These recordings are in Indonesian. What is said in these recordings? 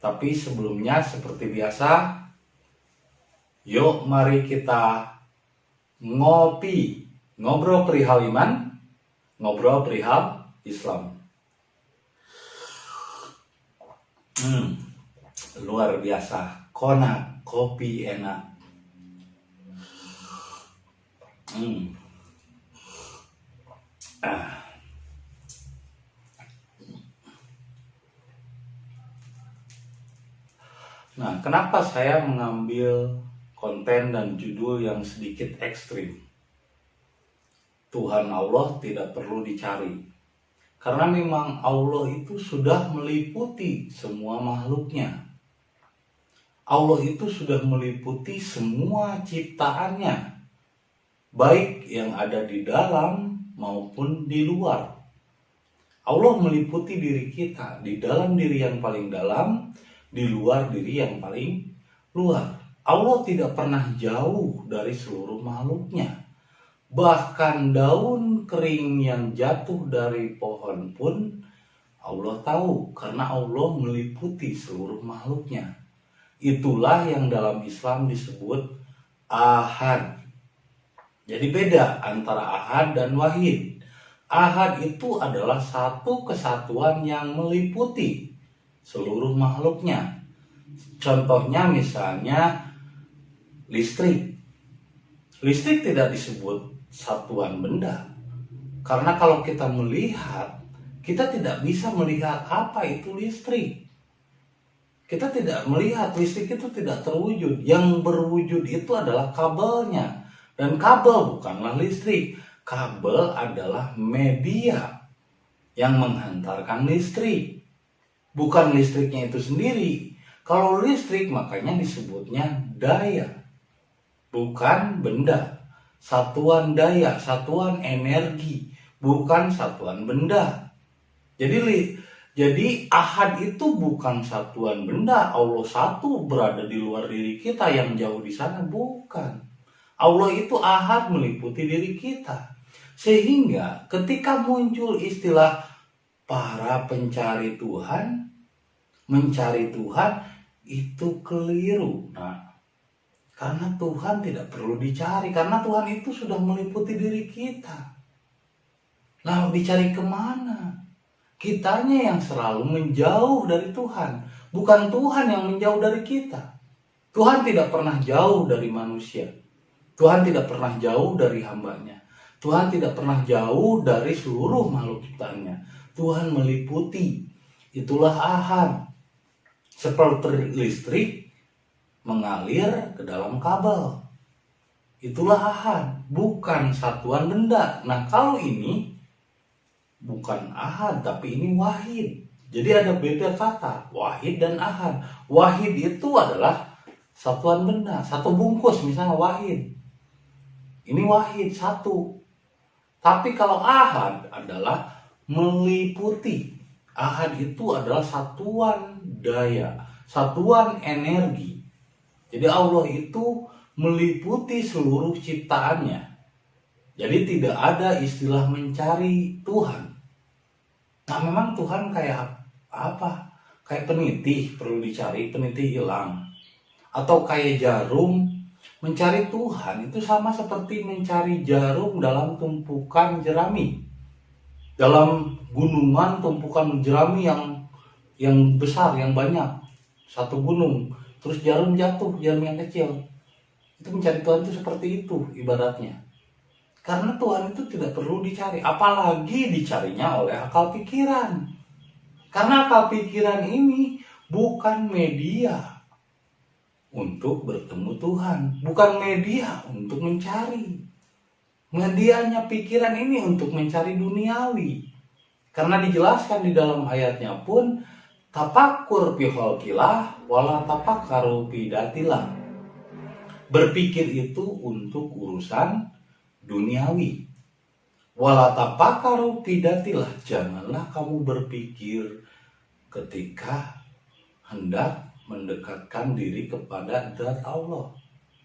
Tapi sebelumnya seperti biasa, yuk mari kita ngopi, ngobrol perihal iman, ngobrol perihal Islam. Luar biasa, konak, kopi enak. Nah, kenapa saya mengambil konten dan judul yang sedikit ekstrim? Tuhan Allah tidak perlu dicari. Karena memang Allah itu sudah meliputi semua makhluknya. Allah itu sudah meliputi semua ciptaannya. Baik yang ada di dalam maupun di luar. Allah meliputi diri kita di dalam diri yang paling dalam, di luar diri yang paling luar. Allah tidak pernah jauh dari seluruh makhluknya. Bahkan daun kering yang jatuh dari pohon pun Allah tahu, karena Allah meliputi seluruh makhluknya. Itulah yang dalam Islam disebut ahad. Jadi beda antara ahad dan wahid. Ahad itu adalah satu kesatuan yang meliputi seluruh makhluknya. Contohnya misalnya listrik. Listrik tidak disebut satuan benda. Karena kalau kita melihat, kita tidak bisa melihat apa itu listrik. Kita tidak melihat, listrik itu tidak terwujud. Yang berwujud itu adalah kabelnya. Dan kabel bukanlah listrik. Kabel adalah media yang menghantarkan listrik. Bukan listriknya itu sendiri. Kalau listrik makanya disebutnya daya. Bukan benda. Satuan daya, satuan energi. Bukan satuan benda. Jadi ahad itu bukan satuan benda. Allah satu berada di luar diri kita, yang jauh di sana bukan. Allah itu ahad meliputi diri kita. Sehingga ketika muncul istilah para pencari Tuhan, mencari Tuhan, itu keliru. Nah, karena Tuhan tidak perlu dicari, karena Tuhan itu sudah meliputi diri kita. Nah, dicari kemana? Kitanya yang selalu menjauh dari Tuhan, bukan Tuhan yang menjauh dari kita. Tuhan tidak pernah jauh dari manusia. Tuhan tidak pernah jauh dari hambanya. Tuhan tidak pernah jauh dari seluruh makhluk ciptaannya. Tuhan meliputi. Itulah ahad. Seperti listrik mengalir ke dalam kabel. Itulah ahad. Bukan satuan benda. Nah, kalau ini bukan ahad, tapi ini wahid. Jadi ada beda kata, wahid dan ahad. Wahid itu adalah satuan benda, satu bungkus misalnya wahid. Ini wahid, satu. Tapi kalau ahad adalah meliputi. Ahad itu adalah satuan daya, satuan energi. Jadi Allah itu meliputi seluruh ciptaannya. Jadi tidak ada istilah mencari Tuhan. Nah, memang Tuhan kayak apa? Kayak peniti, perlu dicari, peniti hilang. Atau kayak jarum. Mencari Tuhan itu sama seperti mencari jarum dalam tumpukan jerami. Dalam gunungan tumpukan jerami yang besar, yang banyak. Satu gunung, terus jarum jatuh, jarum yang kecil. Itu mencari Tuhan itu seperti itu ibaratnya. Karena Tuhan itu tidak perlu dicari, apalagi dicarinya oleh akal pikiran. Karena akal pikiran ini bukan media untuk bertemu Tuhan, bukan media untuk mencari. Medianya pikiran ini untuk mencari duniawi. Karena dijelaskan di dalam ayatnya pun, tafakur fi khalqillah wala tafakkaru fi datillah. Berpikir itu untuk urusan duniawi. Wala tafakkaru fi datillah, janganlah kamu berpikir ketika hendak mendekatkan diri kepada zat Allah.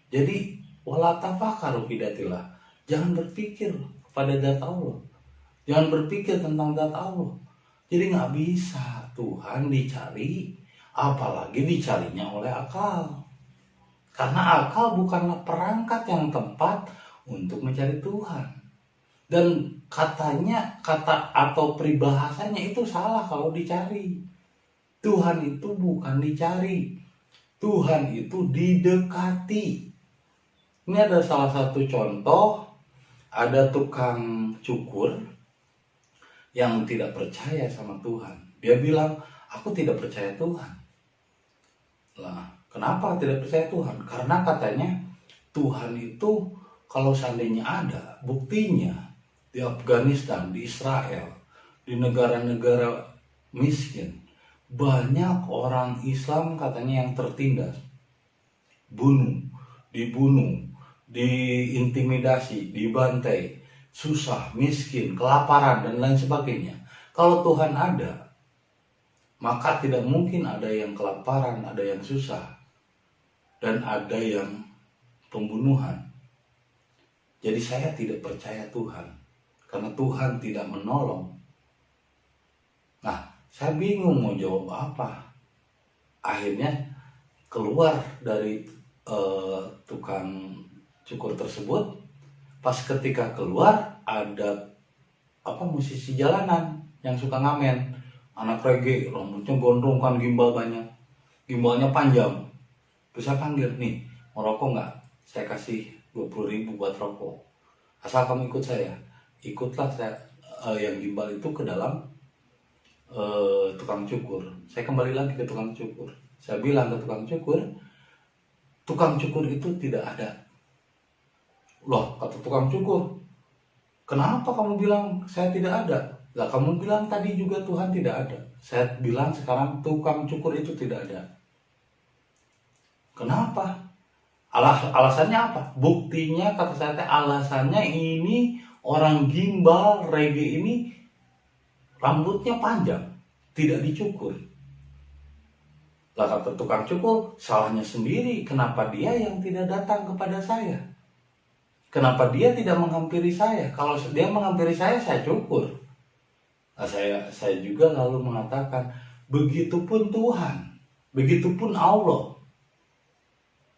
Jadi wala tafakkaru fi datillah, jangan berpikir kepada zat Allah, jangan berpikir tentang zat Allah. Jadi nggak bisa Tuhan dicari, apalagi dicarinya oleh akal. Karena akal bukanlah perangkat yang tepat untuk mencari Tuhan. Dan kata atau peribahasanya itu salah kalau dicari. Tuhan itu bukan dicari, Tuhan itu didekati. Ini ada salah satu contoh, ada tukang cukur yang tidak percaya sama Tuhan. Dia bilang, aku tidak percaya Tuhan. Lah, kenapa tidak percaya Tuhan? Karena katanya Tuhan itu kalau seandainya ada, buktinya di Afghanistan, di Israel, di negara-negara miskin, banyak orang Islam katanya yang tertindas, dibunuh, diintimidasi, dibantai, susah, miskin, kelaparan, dan lain sebagainya. Kalau Tuhan ada, maka tidak mungkin ada yang kelaparan, ada yang susah, dan ada yang pembunuhan. Jadi saya tidak percaya Tuhan, karena Tuhan tidak menolong. Nah, saya bingung mau jawab apa. Akhirnya keluar dari tukang cukur tersebut. Pas ketika keluar, ada musisi jalanan yang suka ngamen, anak reggae, rambutnya gondrong kan, gimbal banyak, gimbalnya panjang. Terus saya panggil, nih mau rokok nggak? Saya kasih 20.000 buat rokok, asal kamu ikut saya. Ikutlah saya, yang gimbal itu ke dalam tukang cukur. Saya kembali lagi ke tukang cukur. Saya bilang ke tukang cukur itu tidak ada. Loh, kata tukang cukur, kenapa kamu bilang saya tidak ada? Lah, kamu bilang tadi juga Tuhan tidak ada. Saya bilang sekarang tukang cukur itu tidak ada. Kenapa? Alasannya apa? Buktinya kata saya, alasannya ini orang gimbal reggae ini rambutnya panjang, tidak dicukur. Lah, kata tukang cukur, salahnya sendiri. Kenapa dia yang tidak datang kepada saya? Kenapa dia tidak menghampiri saya? Kalau dia menghampiri saya cukur. Nah, saya juga lalu mengatakan, begitupun Tuhan, begitupun Allah.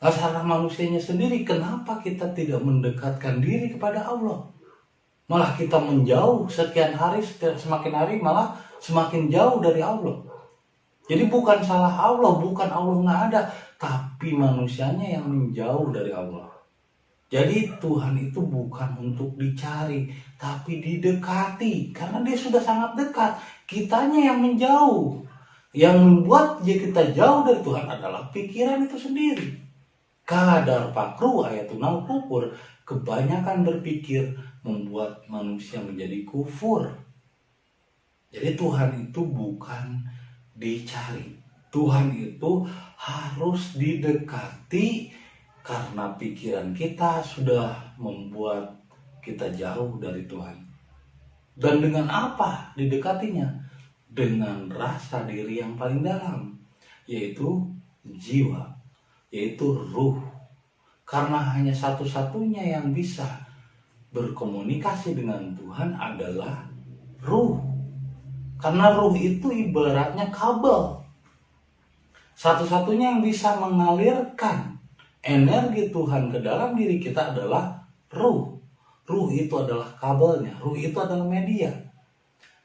Nah, secara manusianya sendiri, kenapa kita tidak mendekatkan diri kepada Allah? Malah kita menjauh sekian hari, semakin hari malah semakin jauh dari Allah. Jadi bukan salah Allah, bukan Allah nggak ada, tapi manusianya yang menjauh dari Allah. Jadi Tuhan itu bukan untuk dicari, tapi didekati. Karena dia sudah sangat dekat, kitanya yang menjauh. Yang membuat kita jauh dari Tuhan adalah pikiran itu sendiri. Kadar pakru ayatunal kufur, kebanyakan berpikir membuat manusia menjadi kufur. Jadi Tuhan itu bukan dicari, Tuhan itu harus didekati, karena pikiran kita sudah membuat kita jauh dari Tuhan. Dan dengan apa didekatinya? Dengan rasa diri yang paling dalam, yaitu jiwa, yaitu ruh. Karena hanya satu-satunya yang bisa berkomunikasi dengan Tuhan adalah ruh. Karena ruh itu ibaratnya kabel. Satu-satunya yang bisa mengalirkan energi Tuhan ke dalam diri kita adalah ruh. Ruh itu adalah kabelnya, ruh itu adalah media.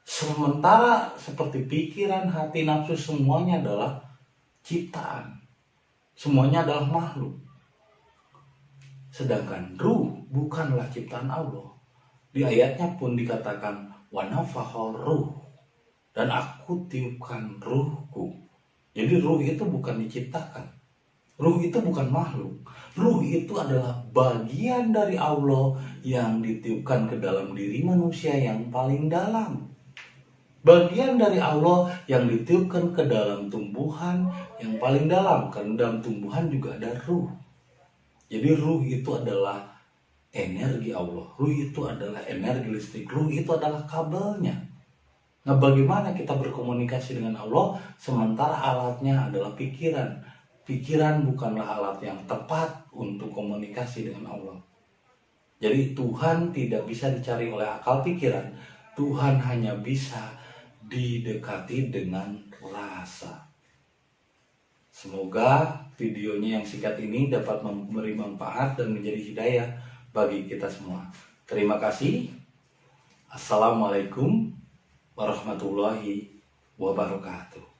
Sementara seperti pikiran, hati, nafsu, semuanya adalah ciptaan. Semuanya adalah makhluk. Sedangkan ruh bukanlah ciptaan Allah. Di ayatnya pun dikatakan wa nafakhal ruh, dan aku tiupkan ruhku. Jadi ruh itu bukan diciptakan. Ruh itu bukan makhluk. Ruh itu adalah bagian dari Allah yang ditiupkan ke dalam diri manusia yang paling dalam. Bagian dari Allah yang ditiupkan ke dalam tumbuhan yang paling dalam. Karena dalam tumbuhan juga ada ruh. Jadi ruh itu adalah energi Allah. Ruh itu adalah energi listrik. Ruh itu adalah kabelnya. Nah, bagaimana kita berkomunikasi dengan Allah sementara alatnya adalah pikiran? Pikiran bukanlah alat yang tepat untuk komunikasi dengan Allah. Jadi Tuhan tidak bisa dicari oleh akal pikiran. Tuhan hanya bisa didekati dengan rasa. Semoga videonya yang singkat ini dapat memberi manfaat dan menjadi hidayah bagi kita semua. Terima kasih. Assalamualaikum warahmatullahi wabarakatuh.